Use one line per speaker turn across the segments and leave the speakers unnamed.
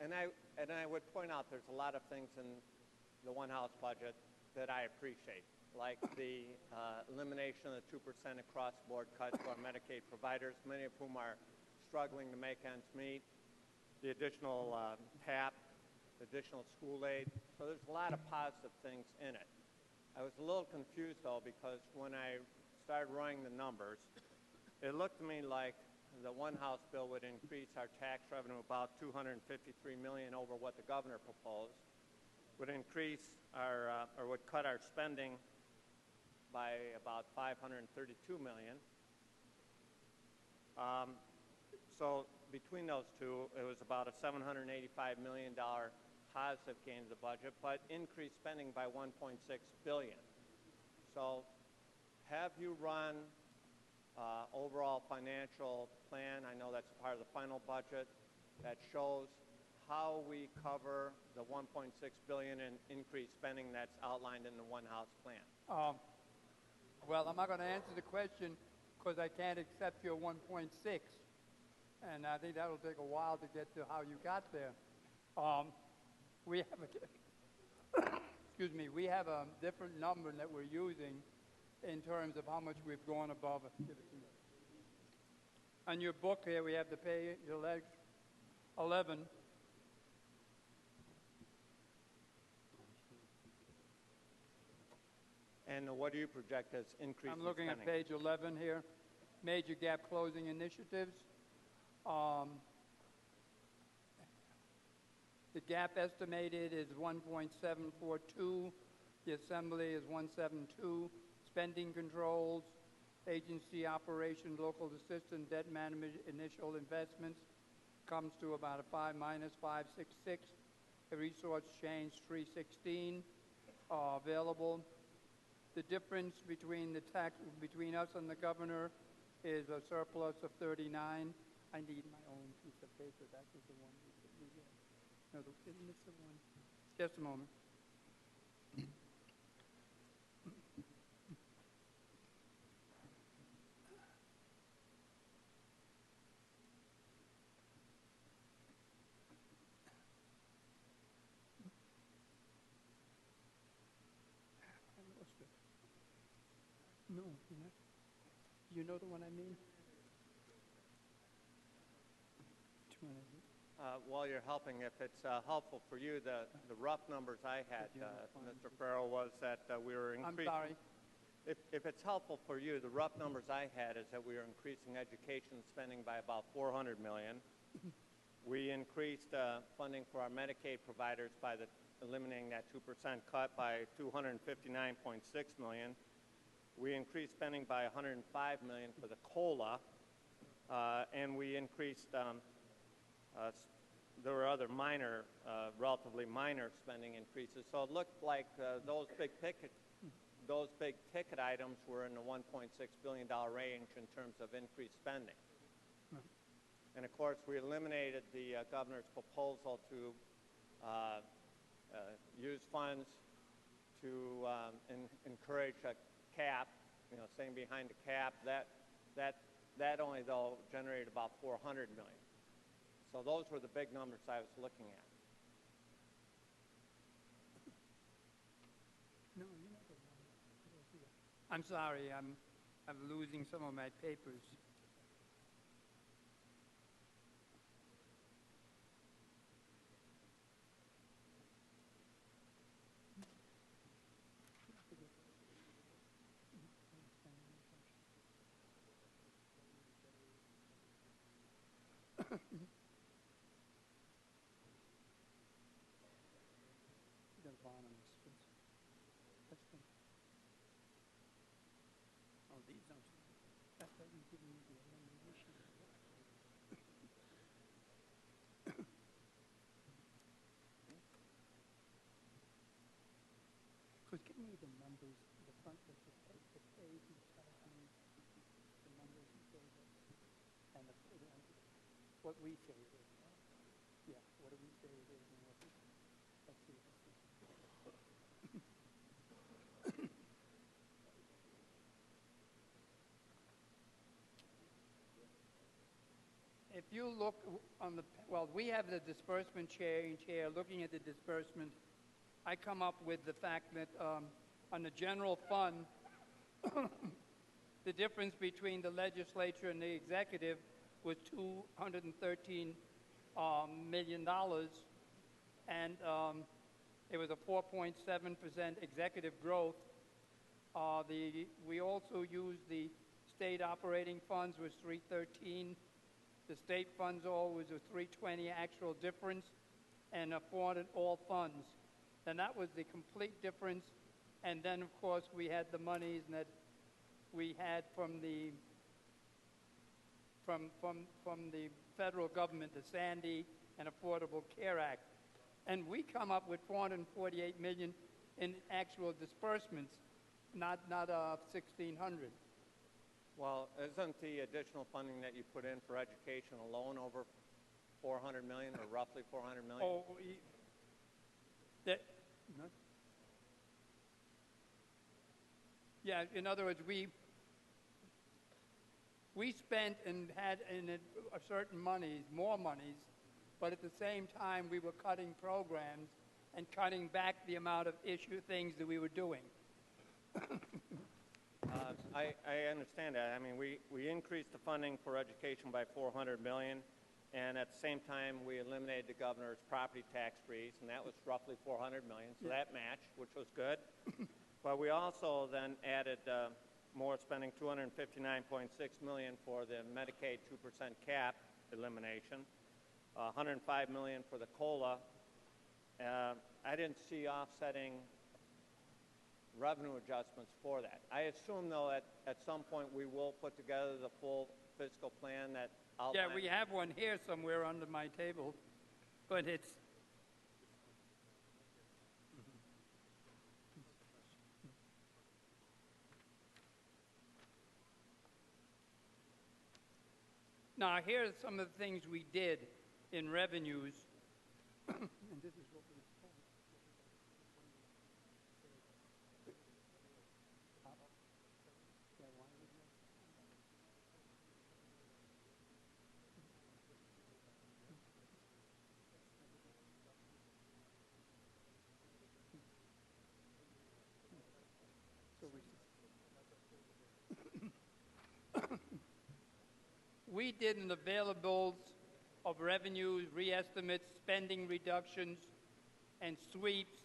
And I would point out there's a lot of things in the one house budget that I appreciate, like the elimination of the 2% across-board cut to our Medicaid providers, many of whom are struggling to make ends meet, the additional TAP, additional school aid. So there's a lot of positive things in it. I was a little confused, though, because when I started running the numbers, it looked to me like the one house bill would increase our tax revenue about $253 million over what the governor proposed, would increase our, or would cut our spending by about $532 million. So between those two, it was about a $785 million positive gain to the budget, but increased spending by $1.6 billion. So have you run overall financial plan? I know that's part of the final budget that shows how we cover the $1.6 billion in increased spending that's outlined in the one house plan.
Well, I'm not going to answer the question because I can't accept your 1.6, and I think that'll take a while to get to how you got there. We have excuse me, we have a different number that we're using in terms of how much we've gone above. On your book here, we have the page 11.
And what do you project as increased
I'm looking
spending?
at page 11 here, major gap closing initiatives. The gap estimated is 1.742. The Assembly is 172. Spending controls, agency operations, local assistance, debt management, initial investments comes to about a minus 566. The resource change 316 available. The difference between between us and the governor is a surplus of 39. I need my own piece of paper. That was the one we get. No, isn't this the one? Just a moment. No, you know the one I mean?
While you're helping, if it's helpful for you, the rough numbers I had, Mr. Farrell, was that we were increasing.
I'm sorry.
If it's helpful for you, the rough numbers I had is that we were increasing education spending by about $400 million. We increased funding for our Medicaid providers by eliminating that 2% cut by $259.6 million. We increased spending by $105 million for the COLA, and we increased, there were other minor, relatively minor spending increases. So it looked like those big ticket items were in the $1.6 billion range in terms of increased spending. And of course, we eliminated the governor's proposal to use funds to encourage a cap, staying behind the cap. That only, though, generated about $400 million. So those were the big numbers I was looking at.
No, you're not the one. I'm sorry. I'm losing some of my papers. Give me the numbers, the front of the page that tells me the numbers you gave us, and what we say it is. Yeah, what do we say it is, and what we say. Let's see. If you look on the, well, we have the disbursement change here, looking at the disbursement, I come up with the fact that on the general fund, the difference between the legislature and the executive was $213 million, and it was a 4.7% executive growth. We also used the state operating funds was 313. The state funds always was 320 actual difference, and afforded all funds. And that was the complete difference. And then, of course, we had the monies that we had from the federal government, the Sandy and Affordable Care Act. And we come up with $448 million in actual disbursements, not 1,600.
Well, isn't the additional funding that you put in for education alone over $400 million, or roughly $400 million?
Oh, no? Yeah, in other words, we spent and had in a certain monies, more monies, but at the same time we were cutting programs and cutting back the amount of things that we were doing.
I understand that. I mean, we increased the funding for education by $400 million, and at the same time, we eliminated the governor's property tax freeze, and that was roughly $400 million, so that matched, which was good. But we also then added more spending, $259.6 million for the Medicaid 2% cap elimination, $105 million for the COLA. I didn't see offsetting revenue adjustments for that. I assume, though, at some point we will put together the full fiscal plan that outlines.
Yeah, we have one here somewhere under my table, but it's... Now, here are some of the things we did in revenues. And this is what we told. Yeah, why would you? So we did an availables of revenues, reestimates, spending reductions, and sweeps,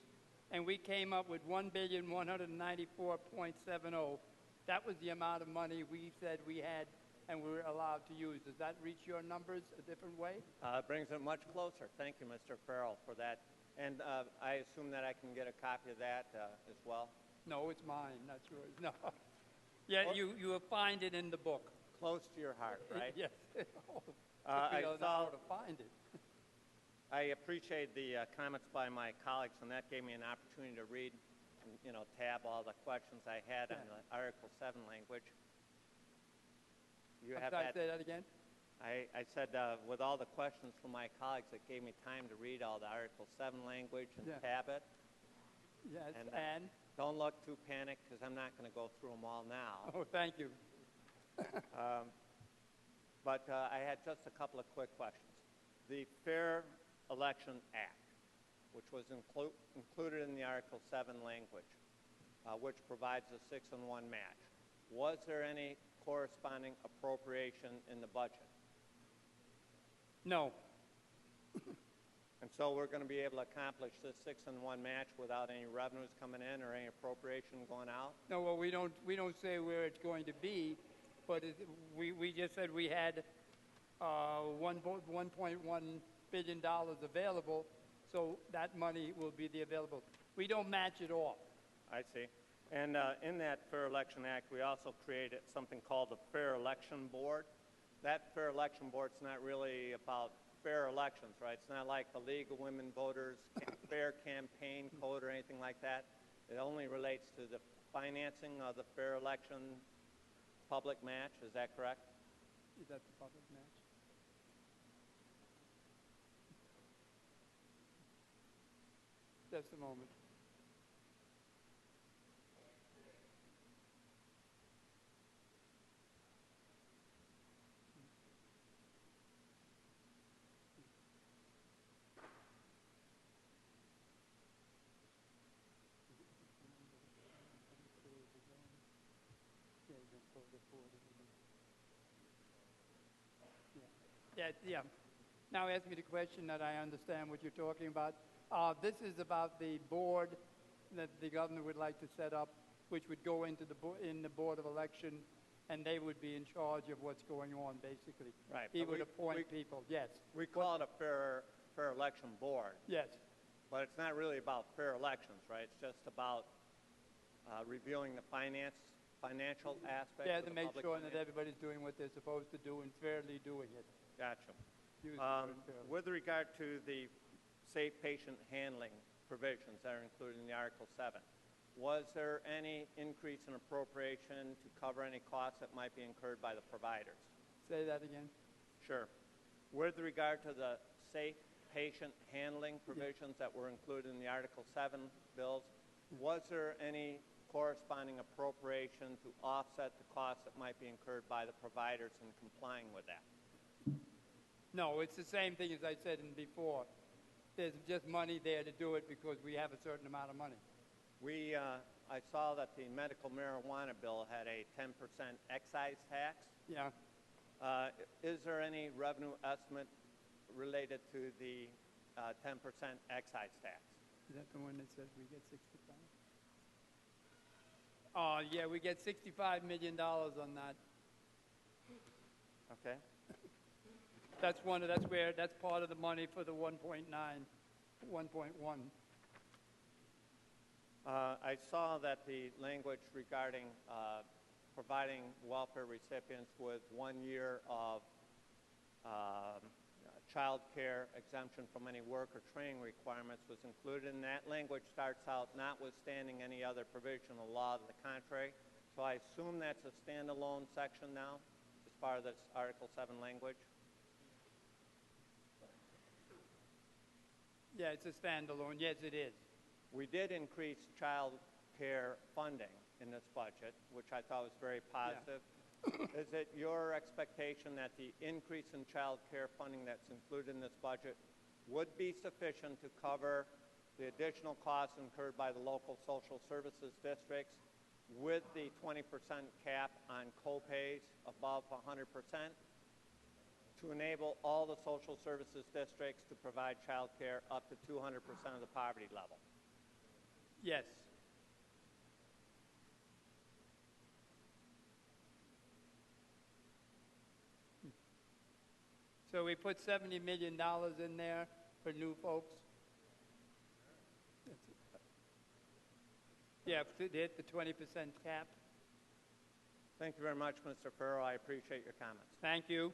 and we came up with $1,194.70. That was the amount of money we said we had and we were allowed to use. Does that reach your numbers a different way?
It brings it much closer. Thank you, Mr. Farrell, for that. And I assume that I can get a copy of that as well?
No, it's mine, not yours. No. Yeah, well, you will find it in the book.
Close to your heart, right?
Yes. I don't know how to find it.
I appreciate the comments by my colleagues, and that gave me an opportunity to read and, tab all the questions I had on the Article 7 language. You have that?
Say that again?
I said with all the questions from my colleagues, it gave me time to read all the Article 7 language and tab it.
Yes, and?
Don't look too panicked, because I'm not going to go through them all now.
Oh, thank you.
But I had just a couple of quick questions. The Fair Election Act, which was included in the Article 7 language, which provides a 6-1 match, was there any corresponding appropriation in the budget?
No.
And so we're going to be able to accomplish this 6-1 match without any revenues coming in or any appropriation going out?
No, well, we don't say where it's going to be, but we just said we had $1.1 billion available, so that money will be available. We don't match it all.
I see. And in that Fair Election Act, we also created something called the Fair Election Board. That Fair Election Board is not really about fair elections, right? It's not like the League of Women Voters Fair Campaign Code or anything like that. It only relates to the financing of the fair election public match. Is that correct?
Is that the public match? Just a moment. Yeah. Now ask me the question that I understand what you're talking about. This is about the board that the governor would like to set up, which would go into in the Board of Election, and they would be in charge of what's going on, basically.
Right,
He
but
would appoint people, yes.
We call it a fair election board,
Yes,
but it's not really about fair elections, right? It's just about reviewing the financial aspects
yeah,
of
to
the
make
public
sure that
finance.
everybody's doing what they're supposed to do and fairly doing it.
Gotcha.
Use the word fairly.
With regard to the safe patient handling provisions that are included in the Article 7, was there any increase in appropriation to cover any costs that might be incurred by the providers?
Say that again.
Sure. With regard to the safe patient handling provisions that were included in the Article 7 bills, was there any corresponding appropriation to offset the costs that might be incurred by the providers in complying with that?
No, it's the same thing as I said before. There's just money there to do it because we have a certain amount of money.
I saw that the medical marijuana bill had a 10% excise tax.
Yeah.
Is there any revenue estimate related to the 10% excise tax?
Is that the one that says we get 65? Yeah, we get $65 million on that.
Okay.
That's part of the money for the 1.9, 1.1.
I saw that the language regarding providing welfare recipients with 1 year of child care exemption from any work or training requirements was included, and that language starts out notwithstanding any other provision of law to the contrary. So I assume that's a standalone section now as part of this Article 7 language?
Yeah, it's a standalone. Yes, it is.
We did increase child care funding in this budget, which I thought was very positive. Is it your expectation that the increase in child care funding that's included in this budget would be sufficient to cover the additional costs incurred by the local social services districts with the 20% cap on co-pays above 100% to enable all the social services districts to provide child care up to 200% of the poverty level?
Yes. So we put $70 million in there for new folks. Yeah, to hit the 20% cap.
Thank you very much, Mr. Farrow. I appreciate your comments.
Thank you.